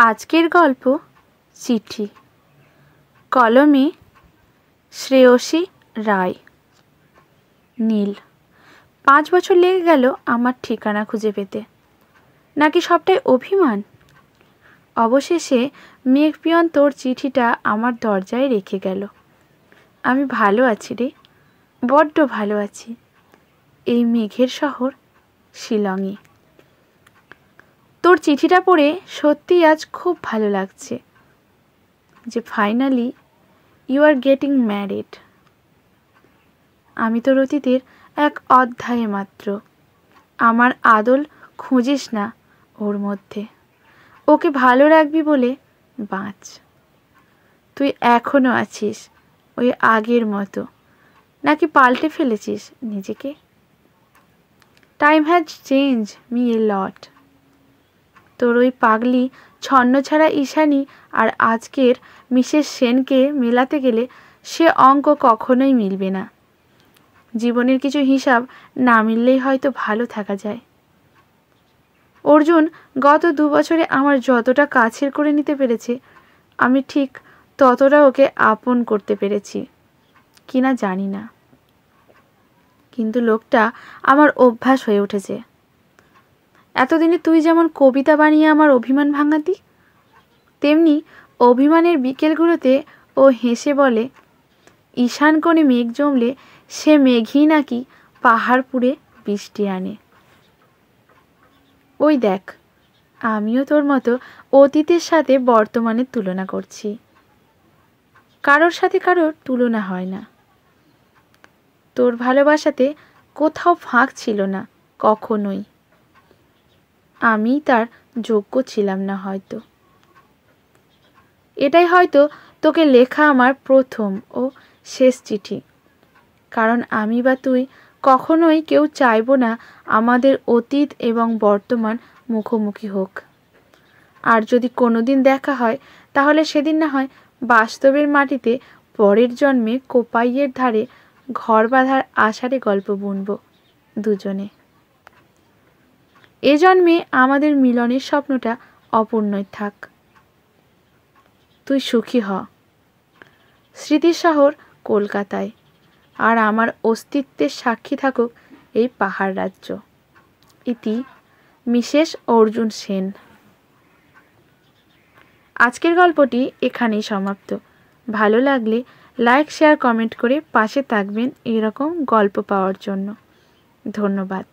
আজকের গল্প চিঠি। কলমে শ্রেয়সী রায়। নীল। 5 বছর লেগে গেল আমার ঠিকানা খুঁজে পেতে। নাকি সবটাই অভিমান? অবশেষে মেঘপিয়ন তোর চিঠিটা আমার দরজায় রেখে গেল। আমি ভালো আছি রে, বড্ড ভালো আছি, এই মেঘের শহর শিলংয়ে। তোর চিঠিটা পড়ে সত্যিই আজ খুব ভালো লাগছে যে finally you are getting married. আমি তোর অতীতের এক অধ্যায়ে মাত্র। আমার আদল খুঁজিস না ওর মধ্যে। ওকে ভালো রাখবি বলে বাঁচ। তুই এখনও আছিস ওই আগের মতো, নাকি পাল্টে ফেলেছিস নিজেকে? Time has change me a lot. তোর ওই পাগলি ছন্নছাড়া ঈশানী আর আজকের মিসেস সেনকে মেলাতে গেলে সে অঙ্ক কখনোই মিলবে না। জীবনের কিছু হিসাব না মিললেই হয়তো ভালো থাকা যায়। অর্জুন গত 2 বছরে আমার যতটা কাছের করে নিতে পেরেছে, আমি ঠিক ততটা ওকে আপন করতে পেরেছি কিনা জানি না, কিন্তু লোকটা আমার অভ্যাস হয়ে উঠেছে। এতদিনে তুই যেমন কবিতা বানিয়ে আমার অভিমান ভাঙাতি, তেমনি অভিমানের বিকেলগুলোতে ও হেসে বলে, ঈশান কোণে মেঘ জমলে সে মেঘই নাকি পাহাড় পুড়ে বৃষ্টি আনে। ওই দেখ, আমিও তোর মতো অতীতের সাথে বর্তমানের তুলনা করছি। কারোর সাথে কারোর তুলনা হয় না। তোর ভালোবাসাতে কোথাও ফাঁক ছিল না কখনোই। আমি তার যোগ্য ছিলাম না হয়তো। এটাই হয়তো তোকে লেখা আমার প্রথম ও শেষ চিঠি, কারণ আমি বা তুই কখনোই কেউ চাইব না আমাদের অতীত এবং বর্তমান মুখোমুখি হোক। আর যদি কোনোদিন দেখা হয়, তাহলে সেদিন না হয় বাস্তবের মাটিতে পরের জন্মে কোপাইয়ের ধারে ঘর বাঁধার আষাঢ়ে গল্প বুনব দুজনে। এ জন্মে আমাদের মিলনের স্বপ্নটা অপূর্ণই থাক। তুই সুখী হ স্মৃতির শহর কলকাতায়, আর আমার অস্তিত্বের সাক্ষী থাকুক এই পাহাড় রাজ্য। ইতি মিসেস অর্জুন সেন। আজকের গল্পটি এখানেই সমাপ্ত। ভালো লাগলে লাইক, শেয়ার, কমেন্ট করে পাশে থাকবেন এরকম গল্প পাওয়ার জন্য। ধন্যবাদ।